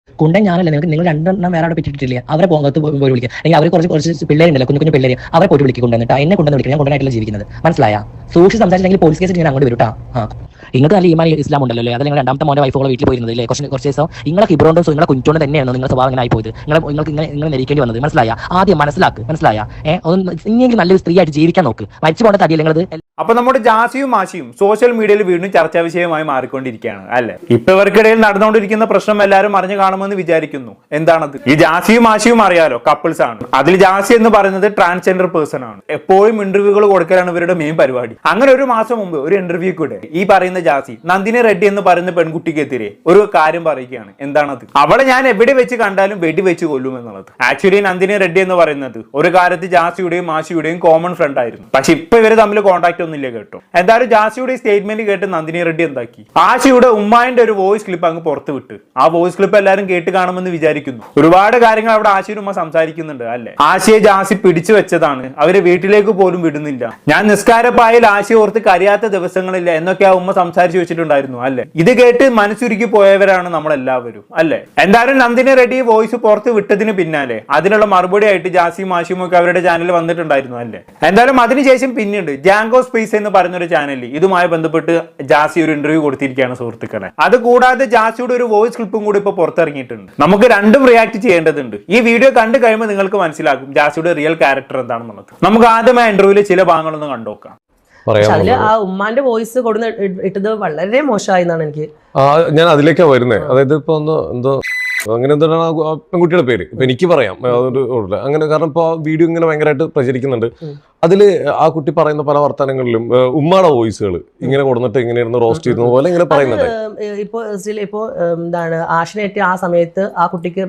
കുണ്ടൻ ഞാനല്ല, നിങ്ങൾ രണ്ടെണ്ണം വേറെ അവിടെ പിറ്റിട്ടില്ലേ, അവരെ പോകത്ത് പോയി വിളിക്കുക, അല്ലെങ്കിൽ അവർ കുറച്ച് പിള്ളേരുണ്ടല്ലോ, കുഞ്ഞു പിള്ളേർ, അവരെ പോയിട്ട് വിളിക്കുക, കൊണ്ടുവന്നിട്ട് എന്നെ കൊണ്ടുവന്ന് വിളിക്കുക. ഞാൻ കൊണ്ടായിട്ടല്ല ജീവിക്കുന്നത്, മനസ്സിലായ? സൂക്ഷിച്ച് സംസാരിച്ചില്ലെങ്കിൽ പോലീസ് കേസ് ഞാൻ അങ്ങോട്ട് വരൂട്ടാ. നിങ്ങൾക്ക് നല്ല ഈമാൻ ഇസ്ലാം ഉണ്ടല്ലോ, അത് നിങ്ങൾ രണ്ടാമത്തെ മോനെ വൈഫോളെ വീട്ടിൽ പോയിരുന്നത് അല്ലേ? കുറച്ച് ദിവസം നിങ്ങളെ ഹിബ്രോണ്ടോ നിങ്ങളെ കുഞ്ചോണ്ട് തന്നെയാണ് നിങ്ങളുടെ സ്വഭാവം അങ്ങനെ ആയിപ്പോയത്. നിങ്ങൾ നെരിക്കേണ്ടി വന്നത്, മനസ്സിലായ? ആദ്യം മനസ്സിലായ ഇനിയെങ്കിലും നല്ലൊരു സ്ത്രീ ആയിട്ട് ജീവിക്കാൻ നോക്ക്. മരിച്ചു പോകേണ്ട തടിയല്ല നിങ്ങളത്. അപ്പൊ നമ്മുടെ ജാസിയും മാഷിയും സോഷ്യൽ മീഡിയയിൽ വീണ്ടും ചർച്ചാ വിഷയമായി മാറിക്കൊണ്ടിരിക്കുകയാണ് അല്ലെ? ഇപ്പൊ ഇവർക്കിടയിൽ നടന്നുകൊണ്ടിരിക്കുന്ന പ്രശ്നം എല്ലാവരും അറിഞ്ഞു കാണുമെന്ന് വിചാരിക്കുന്നു. എന്താണത്? ഈ ജാസിയും മാഷിയും അറിയാലോ, കപ്പിൾസ് ആണ്. അതിൽ ജാസി എന്ന് പറയുന്നത് ട്രാൻസ്ജെൻഡർ പേഴ്സൺ ആണ്. എപ്പോഴും ഇന്റർവ്യൂകൾ കൊടുക്കലാണ് ഇവരുടെ മെയിൻ പരിപാടി. അങ്ങനെ ഒരു മാസം മുമ്പ് ഒരു ഇന്റർവ്യൂ കൂടെ ഈ പറയുന്ന ജാസി നന്ദിനി റെഡ്ഡി എന്ന് പറയുന്ന പെൺകുട്ടിക്കെതിരെ ഒരു കാര്യം പറയുകയാണ്. എന്താണത്? അവളെ ഞാൻ എവിടെ വെച്ച് കണ്ടാലും വെടിവെച്ച് കൊല്ലും എന്നുള്ളത്. ആക്ച്വലി നന്ദിനി റെഡ്ഡി എന്ന് പറയുന്നത് ഒരു കാലത്ത് ജാസിയുടെയും മാഷിയുടെയും കോമൺ ഫ്രണ്ട് ആയിരുന്നു. പക്ഷെ ഇപ്പൊ ഇവര് തമ്മിൽ കോൺടാക്ട് ഒന്നുമില്ല കേട്ടോ. എന്തായാലും ജാസിയുടെ സ്റ്റേറ്റ്മെന്റ് കേട്ട് നന്ദിനി റെഡ്ഡി എന്താക്കി, ആശയുടെ ഉമ്മാന്റെ ഒരു വോയിസ് ക്ലിപ്പ് അങ്ങ് പുറത്ത് വിട്ട്. ആ വോയിസ് ക്ലിപ്പ് എല്ലാവരും കേട്ട് കാണുമെന്ന് വിചാരിക്കുന്നു. ഒരുപാട് കാര്യങ്ങൾ അവിടെ ആശയുടെ ഉമ്മ സംസാരിക്കുന്നുണ്ട് അല്ലെ? ആശയെ ജാസി പിടിച്ചു വെച്ചതാണ്, അവര് വീട്ടിലേക്ക് പോലും വിടുന്നില്ല, ഞാൻ നിസ്കാരപ്പായിൽ ആശയെ ഓർത്ത് കരയാത്ത ദിവസങ്ങളില്ല എന്നൊക്കെ ആ ഉമ്മ സംസാരിച്ചു വെച്ചിട്ടുണ്ടായിരുന്നു അല്ലെ? ഇത് കേട്ട് മനസ്സുരുക്കി പോയവരാണ് നമ്മളെല്ലാവരും അല്ലെ? എന്തായാലും നന്ദിനി റെഡ്ഡി വോയിസ് പുറത്ത് വിട്ടതിന് പിന്നാലെ അതിനുള്ള മറുപടി ആയിട്ട് ജാസിയും മാഷിയും ഒക്കെ അവരുടെ ചാനലിൽ വന്നിട്ടുണ്ടായിരുന്നു അല്ലെ? എന്തായാലും അതിനുശേഷം പിന്നീട് ജാങ്കോ സ്പേസ് എന്ന് പറയുന്നൊരു ചാനലിൽ ഇതുമായി ബന്ധപ്പെട്ട് ജാസി ഒരു ഇന്റർവ്യൂ കൊടുത്തിരിക്കുകയാണ് സുഹൃത്തുക്കളെ. അത് കൂടാതെ ജാസിയുടെ ഒരു വോയിസ് ക്ലിപ്പും കൂടി ഇപ്പൊ പുറത്തിറങ്ങിയിട്ടുണ്ട്. നമുക്ക് രണ്ടും റിയാക്ട് ചെയ്യേണ്ടതുണ്ട്. ഈ വീഡിയോ കണ്ടു കഴിയുമ്പോൾ നിങ്ങൾക്ക് മനസ്സിലാക്കും ജാസിയുടെ റിയൽ ക്യാരക്ടർ എന്താണെന്നുള്ളത്. നമുക്ക് ആദ്യം ആ ഇന്റർവ്യൂവിലെ ചില ഭാഗങ്ങളൊന്ന് കണ്ടോക്കാം. അതില് ആ ഉമ്മാന്റെ വോയിസ് കൊടുന്ന് ഇട്ടത് വളരെ മോശമായി എന്നാണ് എനിക്ക്. ഞാൻ അതിലേക്കാ വരുന്നത്. അതായത് ഇപ്പൊ എന്തോ അങ്ങനെ എന്താണ് ആ പെൺകുട്ടിയുടെ പേര് ഇപ്പൊ എനിക്ക് പറയാം അങ്ങനെ, കാരണം ഇപ്പൊ വീഡിയോ ഇങ്ങനെ ഭയങ്കരമായിട്ട് പ്രചരിക്കുന്നുണ്ട്. അതില് ആ കുട്ടി പറയുന്ന പല വർത്തമാനങ്ങളിലും ഉമ്മാടെ വോയിസുകൾ ഇങ്ങനെ കൊടുത്തിട്ട് ഇങ്ങനെ ഇരുന്ന് റോസ്റ്റ് ചെയ്യുന്ന പോലെ ഇങ്ങനെ പറയുന്നത്. ഇപ്പോ എന്താണ് ആഷിനായിട്ട് ആ സമയത്ത് ആ കുട്ടിക്ക്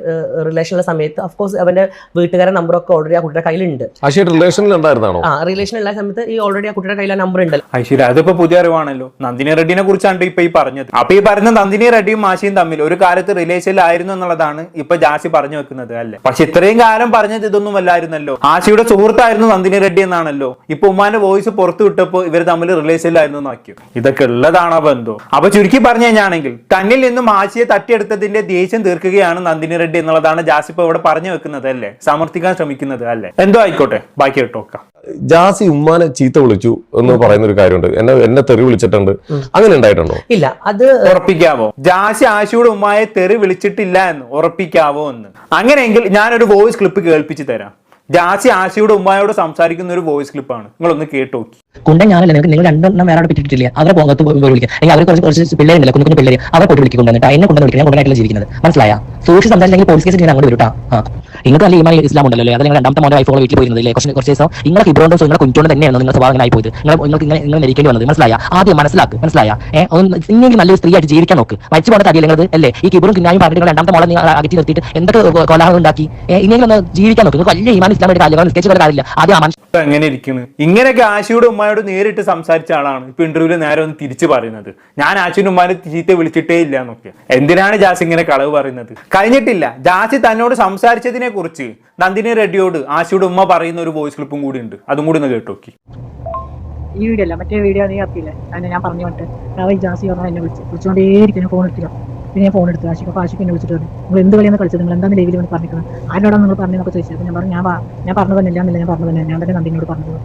റിലേഷനുള്ള സമയത്ത് അഫ്കോഴ്സ് അവന്റെ വീട്ടുകാരുടെ നമ്പറൊക്കെ ഓൾറെഡി ആ കുട്ടിയുടെ കയ്യിലുണ്ട്. ആഷിയായിട്ട് റിലേഷനിൽ ഉണ്ടായിരുന്നാണോ? ആ റിലേഷൻ ഉള്ള സമയത്ത് ഈ ഓൾറെഡി ആ കുട്ടിയുടെ കയ്യിൽ നമ്പർ ഉണ്ടല്ലോ. ഐശ്വര്യ, അതിപ്പോ പുതിയ അറിവാണല്ലോ. നന്ദിനി റെഡ്ഡിനെ കുറിച്ചാണ് ഇപ്പൊ ഈ പറഞ്ഞത്. അപ്പൊ ഈ പറഞ്ഞ നന്ദിനി റെഡ്ഡിയും മാഷിയും തമ്മിൽ ഒരു കാലത്ത് റിലേഷനിലായിരുന്നു എന്നുള്ളതാണ് ഇപ്പൊ ജാസി പറഞ്ഞു വെക്കുന്നത് അല്ലെ? പക്ഷെ ഇത്രയും കാലം പറഞ്ഞത് ഇതൊന്നും അല്ലായിരുന്നല്ലോ. ആഷിയുടെ സുഹൃത്തായിരുന്നു നന്ദിനി റെഡ്ഡി എന്നാണല്ലോ. ഇപ്പൊ ഉമ്മാന്റെ വോയിസ് പുറത്തു വിട്ടപ്പോ ഇവർ തമ്മിൽ റിലേഷനിലായിരുന്നു എന്നാക്കിയോ? ഇതൊക്കെ ഉള്ളതാണോ ബന്ധോ? അപ്പൊ ചുരുക്കി പറഞ്ഞു കഴിഞ്ഞാണെങ്കിൽ തന്നിൽ നിന്നും ആശയെ തട്ടിയെടുത്തതിന്റെ ദേഷ്യം തീർക്കുകയാണ് നന്ദിനി റെഡ്ഡി എന്നുള്ളതാണ് ജാസി ഇപ്പൊ ഇവിടെ പറഞ്ഞു വെക്കുന്നത് അല്ലെ? സമർത്ഥിക്കാൻ ശ്രമിക്കുന്നത് അല്ലെ? എന്തോ ആയിക്കോട്ടെ, ബാക്കി കേട്ടോക്കാം. ജാസി ഉമ്മാനെ ചീത്ത വിളിച്ചു എന്ന് പറയുന്ന ഒരു കാര്യമുണ്ട്. എന്നെ തെറി വിളിച്ചിട്ടുണ്ട്, അങ്ങനെ ഉണ്ടായിട്ടുണ്ടോ? ഇല്ല. അത് ഉറപ്പിക്കാവോ? ജാസി ആശയുടെ ഉമ്മായെ തെറി വിളിച്ചിട്ടില്ല എന്ന് ഉറപ്പിക്കാവോ എന്ന്? അങ്ങനെയെങ്കിൽ ഞാനൊരു വോയിസ് ക്ലിപ്പ് കേൾപ്പിച്ചു തരാം. ജാസി ആശയുടെ ഉമ്മായോട് സംസാരിക്കുന്ന ഒരു വോയിസ് ക്ലിപ്പാണ്, നിങ്ങളൊന്ന് കേട്ട് നോക്കി. കുണ്ടൻ ഞാനല്ല, നിങ്ങൾ രണ്ടെണ്ണം വേറെ അവിടെ പിറ്റിട്ടില്ലേ, അവരെ പോകത്ത് പോയി വിളിക്കുക, അല്ലെങ്കിൽ അവർ കുറച്ച് പിള്ളേരുണ്ടല്ലോ, കുഞ്ഞു പിള്ളേർ, അവരെ പോയിട്ട് വിളിക്കുക, കൊണ്ടുവന്നിട്ട് എന്നെ കൊണ്ടുവന്ന് വിളിക്കുക. ഞാൻ കൊണ്ടായിട്ടല്ല ജീവിക്കുന്നത്, മനസ്സിലായ? സൂക്ഷിച്ച് സംസാരിച്ചില്ലെങ്കിൽ പോലീസ് കേസ് ഞാൻ അങ്ങോട്ട് വരൂട്ടാ. നിങ്ങൾക്ക് നല്ല ഈമാൻ ഇസ്ലാം ഉണ്ടല്ലോ, അത് നിങ്ങൾ രണ്ടാമത്തെ മോനെ വൈഫോളെ വീട്ടിൽ പോയിരുന്നത് അല്ലേ? കുറച്ച് ദിവസം നിങ്ങളെ ഹിബ്രോണ്ടോ നിങ്ങളെ കുഞ്ചോണ്ട് തന്നെയാണ് നിങ്ങളുടെ സ്വഭാവം അങ്ങനെ ആയിപ്പോയത്. നിങ്ങൾ നെരിക്കേണ്ടി വന്നത്, മനസ്സിലായ? ആദ്യം മനസ്സിലായ ഇനിയെങ്കിലും നല്ലൊരു സ്ത്രീ ആയിട്ട് ജീവിക്കാൻ നോക്ക്. മരിച്ചു പോകേണ്ട തടിയല്ല നിങ്ങളത് അല്ലേ? ഈ കിബറും കിന്നായും പറഞ്ഞിട്ട് നിങ്ങൾ രണ്ടാമത്തെ മോളെ നിങ്ങൾ അകറ്റി നിർത്തിയിട്ട് എന്തൊക്കെ കോലാഹലം ഉണ്ടാക്കി. ഇനിയെങ്കിലും ഒന്ന് ജീവിക്കാൻ നോക്ക്. നിങ്ങൾക്ക് വലിയ ഈമാൻ ഇസ്ലാമിന്റെ കാര്യങ്ങൾ സ്കെച്ച് പോലെ കാര്യമില്ല. ആദ്യം ആ മനുഷ്യൻ എങ്ങനെ ഇരിക്കുന്നു? ഇങ്ങനെയൊക്കെ ആശയുടെ ഉമ്മയോട് നേരിട്ട് സംസാരിച്ച ആളാണ് ഇപ്പൊ ഇന്റർവ്യൂവിൽ നേരെ ഒന്ന് തിരിച്ചു പറയുന്നത്, ഞാൻ ആശയുടെ ഉമ്മാനെ ചീത്ത വിളിച്ചിട്ടേ ഇല്ല എന്നൊക്കെ. എന്തിനാണ് ജാസി ഇങ്ങനെ കളവ് പറയുന്നത്? കഴിഞ്ഞിട്ടില്ല. ജാസി തന്നോട് സംസാരിച്ചതിനെ കുറിച്ച് നന്ദിനി റെഡ്ഡിയോട് ആശയുടെ ഉമ്മ പറയുന്ന ഒരു വോയിസ് ക്ലിപ്പും കൂടി ഉണ്ട്, അതും കൂടി ഒന്ന് കേട്ടോക്കി. ഈ വീഡിയോ അല്ല, മറ്റേ വീഡിയോ നീ അറിയില്ല. അതിനെ ഞാൻ പറഞ്ഞു വിട്ട് ജാസി പറഞ്ഞാൽ എന്നെ വിളിച്ചുകൊണ്ടേയിരിക്കും. ഫോൺ എടുത്തില്ല. പിന്നെ ഞാൻ ഫോൺ എടുത്തു. ആശിക്ക് എന്നെ വിളിച്ചിട്ട് പറഞ്ഞു, നിങ്ങൾ എന്ത് കളിയാണ് കളിച്ചത്, നിങ്ങൾ എന്താണ് ലൈവിൽ വേണ്ടി പറഞ്ഞിരിക്കുന്നത്, ആരോടാണ് നിങ്ങൾ പറഞ്ഞതെന്നൊക്കെ ചോദിച്ചത്. അപ്പോൾ ഞാൻ പറഞ്ഞു, ഞാൻ പറഞ്ഞു തന്നെയില്ല എന്നില്ല, ഞാൻ പറഞ്ഞു തന്നെ, ഞാൻ തന്നെ നന്ദിനോട് പറഞ്ഞത്.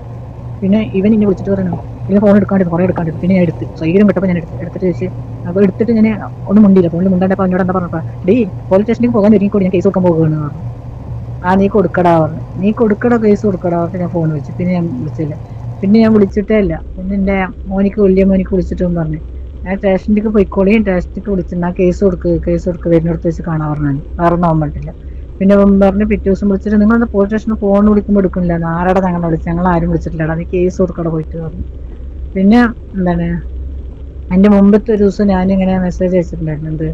പിന്നെ ഇവൻ എന്നെ വിളിച്ചിട്ട് പറയണം, പിന്നെ ഫോൺ എടുക്കാണ്ടിരുന്നു, കുറേ എടുക്കാണ്ടിരുന്നു. പിന്നെ ഞാൻ എടുത്ത് സൈര്യം കിട്ടപ്പോൾ ഞാൻ എടുത്തിട്ട് ചോദിച്ചു. അപ്പോൾ എടുത്തിട്ട് ഞാൻ ഒന്നും മുണ്ടിയില്ല. ഫോണിൽ മുണ്ടാണ്ടപ്പോൾ എന്നോട് എന്താ പറഞ്ഞപ്പോൾ, പോലീസ് സ്റ്റേഷനിലേക്ക് പോകാൻ ഒരുങ്ങിക്കൂടി, ഞാൻ കേസ് കൊടുക്കാൻ പോകുകയാണ് പറഞ്ഞു. നീ കൊടുക്കടാ പറഞ്ഞു, നീ കൊടുക്കടാ, കേസ് കൊടുക്കടാ പറഞ്ഞിട്ട് ഞാൻ ഫോൺ വിളിച്ചു. പിന്നെ ഞാൻ വിളിച്ചില്ല. പിന്നെ ഞാൻ വിളിച്ചിട്ടേ ഇല്ല. പിന്നെ എൻ്റെ വലിയ മോനിക്ക് വിളിച്ചിട്ടും പറഞ്ഞു, ഞാൻ സ്റ്റേഷനിലേക്ക് പോയിക്കോളിയും, സ്റ്റേഷനിലേക്ക് വിളിച്ചിട്ട് ആ കേസ് കൊടുക്ക് വരുന്നിടത്ത് വെച്ച് കാണാൻ പറഞ്ഞു. വേറെ ഒന്നും പറ്റില്ല. പിന്നെ പറഞ്ഞ് പിറ്റേ ദിവസം വിളിച്ചിട്ട്, നിങ്ങളെന്താ പോലീസ് സ്റ്റേഷനിൽ ഫോൺ വിളിക്കുമ്പോൾ എടുക്കുന്നില്ല, ആരാടെ ഞങ്ങൾ വിളിച്ചു, ഞങ്ങൾ ആരും വിളിച്ചിട്ടില്ലടാ, നീ കേസ് കൊടുക്കട പോയിട്ട് പറഞ്ഞു. പിന്നെ എന്താണ്, അതിൻ്റെ മുമ്പത്തെ ഒരു ദിവസം ഞാനിങ്ങനെ മെസ്സേജ് അയച്ചിട്ടുണ്ടായിരുന്നു,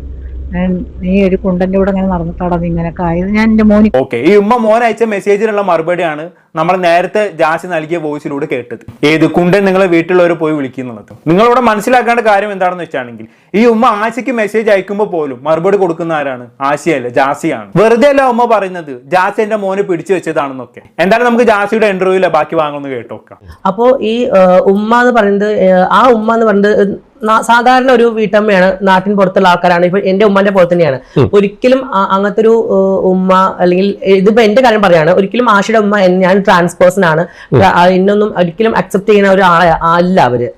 നീ ഒരു കുണ്ടന്റെ കൂടെ ഇങ്ങനെ നടന്നിട്ടാടാ നീ ഇങ്ങനെയൊക്കെ ആയത്. ഞാൻ എൻ്റെ മോനി ഈ ഉമ്മ മോൻ അയച്ച മെസ്സേജിനുള്ള മറുപടിയാണ് നമ്മൾ നേരത്തെ ജാസി നൽകിയ വോയിസിലൂടെ കേട്ടത്. ഏത് കുണ്ടൻ നിങ്ങളെ വീട്ടിലുള്ളവർ പോയി വിളിക്കുന്നുള്ളത്. നിങ്ങളിവിടെ മനസ്സിലാക്കേണ്ട കാര്യം എന്താണെന്ന് വെച്ചാണെങ്കിൽ, ഈ ഉമ്മ ആശയ്ക്ക് മെസ്സേജ് അയക്കുമ്പോൾ പോലും മറുപടി കൊടുക്കുന്ന ആരാണ്? ആശയല്ല, ജാസിയാണ്. വെറുതെ അല്ല ഉമ്മ പറയുന്നത് ജാസി എന്റെ മോനെ പിടിച്ചു വെച്ചതാണെന്നൊക്കെ. എന്തായാലും നമുക്ക് ജാസിയുടെ ഇന്റർവ്യൂവിലെ ബാക്കി വാങ്ങുന്നത് കേട്ടോക്കാം. അപ്പോ ഈ ഉമ്മ എന്ന് പറയുന്നത്, ആ ഉമ്മ എന്ന് പറയുന്നത് സാധാരണ ഒരു വീട്ടമ്മയാണ്, നാട്ടിൻ പുറത്തുള്ള ആൾക്കാരാണ്. ഇപ്പൊ എന്റെ ഉമ്മന്റെ പോലെ തന്നെയാണ്. ഒരിക്കലും അങ്ങനത്തെ ഒരു ഉമ്മ, അല്ലെങ്കിൽ ഇതിപ്പോ എന്റെ കാര്യം പറയാണ്, ഒരിക്കലും ആഷിയുടെ ഉമ്മ ഞാൻ ട്രാൻസ്പേഴ്സൺ ആണ്, എന്നൊന്നും ഒരിക്കലും അക്സെപ്റ്റ് ചെയ്യുന്ന ഒരു ആളെ അല്ല അവര്.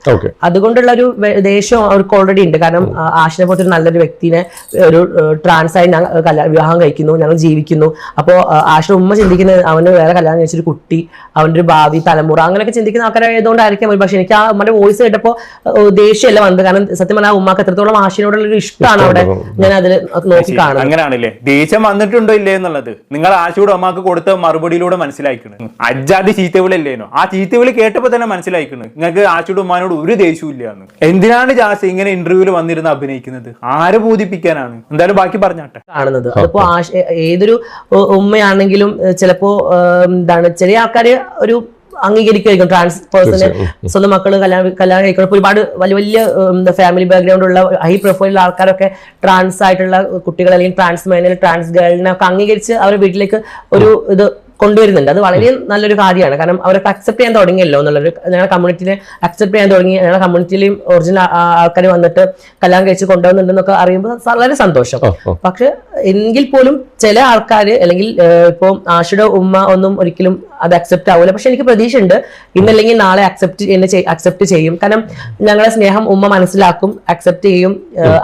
അതുകൊണ്ടുള്ള ഒരു ദേഷ്യം അവർക്ക് ഓൾറെഡി ഉണ്ട്. കാരണം ആഷിനെ പോലത്തെ ഒരു നല്ലൊരു വ്യക്തിനെ ഒരു ട്രാൻസ് ആയി വിവാഹം കഴിക്കുന്നു, ഞങ്ങൾ ജീവിക്കുന്നു. അപ്പോ ആഷിയുടെ ഉമ്മ ചിന്തിക്കുന്നത് അവന് വേറെ കല്യാണം കഴിച്ചൊരു കുട്ടി, അവന്റെ ഒരു ഭാവി തലമുറ, അങ്ങനെയൊക്കെ ചിന്തിക്കുന്ന ആൾക്കാരായതുകൊണ്ടായിരിക്കാം. പക്ഷെ എനിക്ക് ആ ഉമ്മന്റെ വോയിസ് കേട്ടപ്പോ ദേഷ്യമല്ല വന്നത്. കാരണം സത്യം പറഞ്ഞാൽ ഉമ്മക്ക് എത്രത്തോളം ആഷിനോടുള്ള ഒരു ഇഷ്ടമാണ് അവിടെ ഞാൻ അതിൽ നോക്കി കാണുന്നത്. അങ്ങനെയാണല്ലേ, ദേഷ്യം വന്നിട്ടുണ്ടോ ഇല്ലേ എന്നുള്ളത് നിങ്ങൾ ആഷിയുടെ അമ്മക്ക് കൊടുത്ത മറുപടിയിലൂടെ മനസ്സിലാക്കണം. അജ്ജാതി ചീത്തവിളില്ലേനോ, ആ ചീത്തവിളി കേട്ടപ്പോ തന്നെ മനസ്സിലാക്കണം നിങ്ങൾക്ക് ആഷിയുടെ ഉമ്മാനോട് ഒരു ദേഷ്യവും ഇല്ലാന്ന്. എന്തിനാണ് ജാസി ഇങ്ങനെ ഇന്റർവ്യൂവിൽ വന്നിരുന്ന് അഭിനയിക്കുന്നത്? ആരെ ബോധിപ്പിക്കാനാണ്? എന്തായാലും ബാക്കി പറഞ്ഞാട്ടെ. കാണുന്നത് അതിപ്പോ ഏതൊരു ഉമ്മയാണെങ്കിലും ചിലപ്പോ എന്താണ്, ചെറിയ ആൾക്കാര് ഒരു അംഗീകരിക്കുമായിരിക്കും ട്രാൻസ് പേഴ്സണ് സ്വന്തം മക്കള് കല്യാണം കഴിക്കണം. ഒരുപാട് വലിയ വലിയ ഫാമിലി ബാക്ക്ഗ്രൗണ്ട് ഉള്ള ഹൈ പ്രൊഫൈലുള്ള ആൾക്കാരൊക്കെ ട്രാൻസ് ആയിട്ടുള്ള കുട്ടികൾ അല്ലെങ്കിൽ ട്രാൻസ് മേനിൽ ട്രാൻസ് ഗേളിനെ ഒക്കെ അംഗീകരിച്ച് അവരുടെ വീട്ടിലേക്ക് ഒരു ഇത് കൊണ്ടുവരുന്നുണ്ട്. അത് വളരെ നല്ലൊരു കാര്യമാണ്. കാരണം അവരൊക്കെ അക്സെപ്റ്റ് ചെയ്യാൻ തുടങ്ങിയല്ലോ എന്നുള്ളൊരു, ഞങ്ങളുടെ കമ്മ്യൂണിറ്റിനെ അക്സെപ്റ്റ് ചെയ്യാൻ തുടങ്ങി, ഞങ്ങളുടെ കമ്മ്യൂണിറ്റിയിലും ഒറിജിനൽ ആൾക്കാർ വന്നിട്ട് കല്യാണം കഴിച്ച് കൊണ്ടുവന്നുണ്ടെന്നൊക്കെ അറിയുമ്പോൾ വളരെ സന്തോഷം. പക്ഷെ എങ്കിൽ പോലും ചില ആൾക്കാർ, അല്ലെങ്കിൽ ഇപ്പൊ ആഷിയുടെ ഉമ്മ ഒന്നും ഒരിക്കലും അത് അക്സെപ്റ്റ് ആവില്ല. പക്ഷെ എനിക്ക് പ്രതീക്ഷ ഉണ്ട് ഇന്നല്ലെങ്കിൽ നാളെ അക്സെപ്റ്റ് ചെയ്യും. കാരണം ഞങ്ങളുടെ സ്നേഹം ഉമ്മ മനസ്സിലാക്കും, അക്സെപ്റ്റ് ചെയ്യും.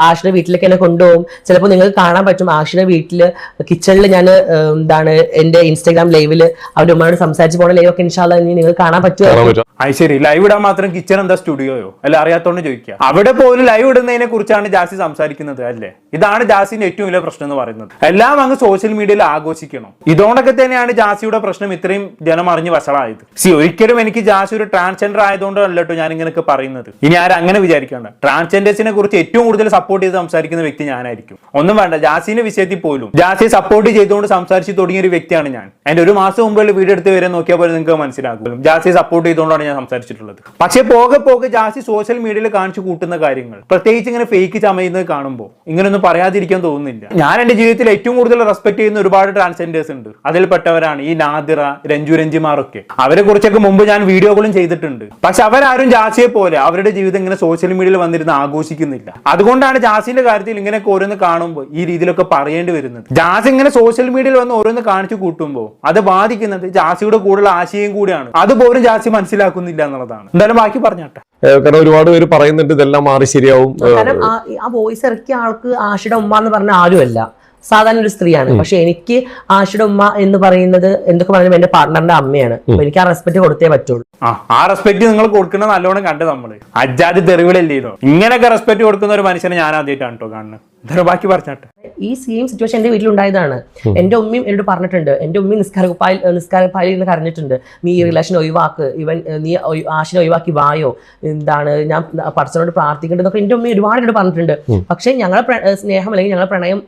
ആഷിയുടെ വീട്ടിലേക്ക് എന്നെ കൊണ്ടുപോകും. ചിലപ്പോൾ നിങ്ങൾക്ക് കാണാൻ പറ്റും ആഷിയുടെ വീട്ടില് കിച്ചണിൽ ഞാൻ എന്താണ് എന്റെ ഇൻസ്റ്റാഗ്രാം ലൈവില് അവരുടെ ഉമ്മയോട് സംസാരിച്ച് പോണ ലൈവ് ഒക്കെ ഇൻഷാല്ലാ ഇനി നിങ്ങൾക്ക് കാണാൻ പറ്റുമോ? അത് ശരി, ലൈവ് ഇടാൻ മാത്രം കിച്ചൺ എന്താ സ്റ്റുഡിയോയോ? അല്ല, അറിയാത്തോണ്ട് ചോദിക്കുക. അവിടെ പോലും ലൈവ് ഇടുന്നതിനെ കുറിച്ചാണ് ജാസി സംസാരിക്കുന്നത് അല്ലേ? ഇതാണ് ജാസിന്റെ ഏറ്റവും വലിയ പ്രശ്നം എന്ന് പറയുന്നത്. എല്ലാം അങ്ങ് സോഷ്യൽ മീഡിയയിൽ ആഘോഷിക്കണം. ഇതോടൊക്കെ തന്നെയാണ് ജാസിയുടെ പ്രശ്നം ഇത്രയും ജനം അറിഞ്ഞ് വഷളായത്. ഒരിക്കലും എനിക്ക് ജാസി ഒരു ട്രാൻസ്ജെൻഡർ ആയതുകൊണ്ടല്ലോ ഞാൻ ഇങ്ങനെയൊക്കെ പറയുന്നത്. ഇനി ആരും അങ്ങനെ വിചാരിക്കണ്ട. ട്രാൻസ്ജെൻഡേഴ്സിനെ കുറിച്ച് ഏറ്റവും കൂടുതൽ സപ്പോർട്ട് ചെയ്ത് സംസാരിക്കുന്ന വ്യക്തി ഞാനായിരിക്കും. ഒന്നും വേണ്ട, ജാസിന്റെ വിഷയത്തിൽ പോലും ജാസിയെ സപ്പോർട്ട് ചെയ്തുകൊണ്ട് സംസാരിച്ച് തുടങ്ങിയ ഒരു വ്യക്തിയാണ് ഞാൻ. അതിന്റെ ഒരു മാസം മുമ്പുള്ള വീഡിയോ എടുത്ത് വരെ നോക്കിയാൽ പോലെ നിങ്ങൾക്ക് മനസ്സിലാക്കും ജാസിയെ സപ്പോർട്ട് ചെയ്തുകൊണ്ടാണ് ഞാൻ സംസാരിച്ചിട്ടുള്ളത്. പക്ഷെ പോകെ പോകെ ജാസി സോഷ്യൽ മീഡിയയിൽ കാണിച്ചു കൂട്ടുന്ന കാര്യങ്ങൾ, പ്രത്യേകിച്ച് ഇങ്ങനെ ഫേക്ക് ചമയുന്നത് കാണുമ്പോൾ ഇങ്ങനെയൊന്നും പറയാതിരിക്കാൻ തോന്നുന്നില്ല. ഞാൻ എന്റെ ജീവിതത്തിൽ ഏറ്റവും കൂടുതൽ റെസ്പെക്ട് ചെയ്യുന്ന ഒരുപാട് ട്രാൻസ്ജെൻഡേഴ്സ് ഉണ്ട്. അതിൽപ്പെട്ടവരാണ് ഈ നാദിറ, രഞ്ജുമാറൊക്കെ. അവരെ കുറിച്ചൊക്കെ മുമ്പ് ഞാൻ വീഡിയോകളും ചെയ്തിട്ടുണ്ട്. പക്ഷെ അവരാരും ജാസിയെ പോലെ അവരുടെ ജീവിതം ഇങ്ങനെ സോഷ്യൽ മീഡിയയിൽ വന്നിരുന്ന് ആഘോഷിക്കുന്നില്ല. അതുകൊണ്ടാണ് ജാസിന്റെ കാര്യത്തിൽ ഇങ്ങനെയൊക്കെ ഓരോന്ന് കാണുമ്പോൾ ഈ രീതിയിലൊക്കെ പറയേണ്ടി വരുന്നത്. ജാസി ഇങ്ങനെ സോഷ്യൽ മീഡിയയിൽ വന്ന് ഓരോന്ന് കാണിച്ചു കൂട്ടുമ്പോൾ അത് ബാധിക്കുന്നത് ജാസിയുടെ കൂടെയുള്ള ആശയം കൂടിയാണ്. അതുപോലും ജാസി മനസ്സിലാക്കുന്നില്ല എന്നുള്ളതാണ്. എന്തായാലും ബാക്കി പറഞ്ഞാട്ടെ. കാരണം ഒരുപാട് പേര് പറയുന്നുണ്ട് ഇതെല്ലാം മാറി ശരിയാവും. കാരണം ആ വോയിസ് ഇറക്കിയ ആൾക്ക് ആഷിയുടെ ഉമ്മ എന്ന് പറഞ്ഞ ആരുമല്ല, സാധാരണ ഒരു സ്ത്രീയാണ്. പക്ഷെ എനിക്ക് ആഷിയുടെ ഉമ്മ എന്ന് പറയുന്നത് എന്തൊക്കെ പറയുമ്പോൾ എന്റെ പാർട്ട്ണറിന്റെ അമ്മയാണ്. എനിക്ക് ആ റെസ്പെക്ട് കൊടുത്തേ പറ്റുള്ളൂ. ആ റെസ്പെക്ട് നിങ്ങൾ കൊടുക്കുന്ന നല്ലോണം കണ്ട് നമ്മള് അജാതി തെറിവിലല്ലോ. ഇങ്ങനെയൊക്കെ റെസ്പെക്ട് കൊടുക്കുന്ന ഒരു മനുഷ്യനെ ഞാൻ ആദ്യമായിട്ടാണ് കേട്ടോ കാണുന്നത്. ബാക്കി പറഞ്ഞാട്ടെ. ഈ സെയിം സിറ്റുവേഷൻ എന്റെ വീട്ടിലുണ്ടായതാണ്. എന്റെ ഉമ്മയും എന്നോട് പറഞ്ഞിട്ടുണ്ട്. എന്റെ ഉമ്മയും നിസ്കാരപ്പായിൽ നിന്ന് കരഞ്ഞിട്ടുണ്ട്. നീ ഈ റിലേഷൻ ഒഴിവാക്ക്, നീ ആഷിനെ ഒഴിവാക്കി വായോ, എന്താണ് ഞാൻ പടച്ചവനോട് പ്രാർത്ഥിക്കേണ്ടതൊക്കെ എന്റെ ഉമ്മ ഒരുപാട് എന്നോട് പറഞ്ഞിട്ടുണ്ട്. പക്ഷെ ഞങ്ങളുടെ സ്നേഹം അല്ലെങ്കിൽ ഞങ്ങളുടെ പ്രണയം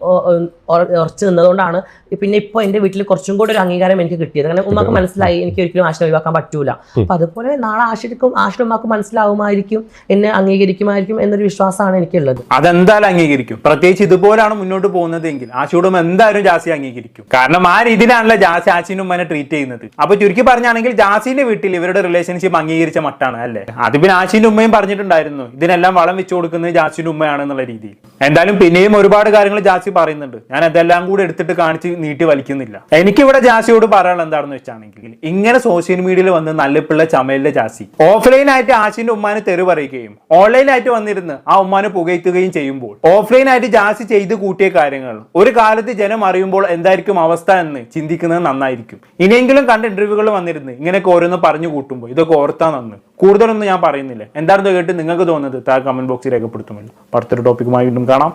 ഉറച്ചു നിന്നതുകൊണ്ടാണ് പിന്നെ ഇപ്പൊ എന്റെ വീട്ടിൽ കുറച്ചും കൂടെ ഒരു അംഗീകാരം എനിക്ക് കിട്ടിയത്. കാരണം ഉമ്മക്ക് മനസ്സിലായി എനിക്ക് ഒരിക്കലും ആഷിനെ ഒഴിവാക്കാൻ പറ്റൂല. അപ്പൊ അതുപോലെ നാളെ ആഷിയുടെ ഉമ്മക്ക് മനസ്സിലാവുമായിരിക്കും, എന്നെ അംഗീകരിക്കുമായിരിക്കും എന്നൊരു വിശ്വാസമാണ് എനിക്കുള്ളത്. അതെന്തായാലും അംഗീകരിക്കും. പ്രത്യേകിച്ച് ഇതുപോലാണ് മുന്നോട്ട് പോകുന്നതെങ്കിൽ ആഷിയുടെ ഉമ്മ എന്തായാലും ജാസി അംഗീകരിക്കും. കാരണം ആ രീതിയിലാണല്ലോ ജാസി ആഷിന്റെ ഉമ്മനെ ട്രീറ്റ് ചെയ്യുന്നത്. അപ്പൊ ചുരുക്കി പറഞ്ഞാണെങ്കിൽ ജാസിന്റെ വീട്ടിൽ ഇവരുടെ റിലേഷൻഷിപ്പ് അംഗീകരിച്ച മട്ടാണ് അല്ലേ? അത് പിന്നെ ആഷിന്റെ ഉമ്മയും പറഞ്ഞിട്ടുണ്ടായിരുന്നു ഇതിനെല്ലാം വളം വെച്ചു കൊടുക്കുന്നത് ജാസിന്റെ ഉമ്മയാണെന്നുള്ള രീതിയിൽ. എന്തായാലും പിന്നെയും ഒരുപാട് കാര്യങ്ങൾ ജാസി പറയുന്നുണ്ട്. ഞാൻ അതെല്ലാം കൂടെ എടുത്തിട്ട് കാണിച്ച് നീട്ടി വലിക്കുന്നില്ല. എനിക്കിവിടെ ജാസിയോട് പറയാനുള്ള എന്താണെന്ന് വെച്ചാണെങ്കിൽ, ഇങ്ങനെ സോഷ്യൽ മീഡിയയിൽ വന്ന് നല്ലപ്പിള്ള ചമലിലെ ജാസി ഓഫ്ലൈൻ ആയിട്ട് ആഷിന്റെ ഉമ്മാനെ തെറി പറയുകയും ഓൺലൈനായിട്ട് വന്നിരുന്ന് ആ ഉമ്മാനെ പുകഴ്ത്തുകയും ചെയ്യുമ്പോൾ, ഓഫ്ലൈൻ ആയിട്ട് ജാസി ചെയ്ത് കൂട്ടിയ കാര്യങ്ങൾ ഒരു കാലത്ത് ജനം അറിയുമ്പോൾ എന്തായിരിക്കും അവസ്ഥ എന്ന് ചിന്തിക്കുന്നത് നന്നായിരിക്കും. ഇനിയെങ്കിലും കണ്ട ഇന്റർവ്യൂകൾ വന്നിരുന്ന് ഇങ്ങനെയൊക്കെ ഓരോന്ന് പറഞ്ഞു കൂട്ടുമ്പോൾ ഇതൊക്കെ ഓർത്താ നന്ന്. കൂടുതലൊന്നും ഞാൻ പറയുന്നില്ല. എന്താണെന്ന് കേട്ട് നിങ്ങൾക്ക് തോന്നുന്നത് താഴെ കമന്റ് ബോക്സിൽ രേഖപ്പെടുത്തുമല്ലോ. അടുത്തൊരു ടോപ്പിക്കുമായി വീണ്ടും കാണാം.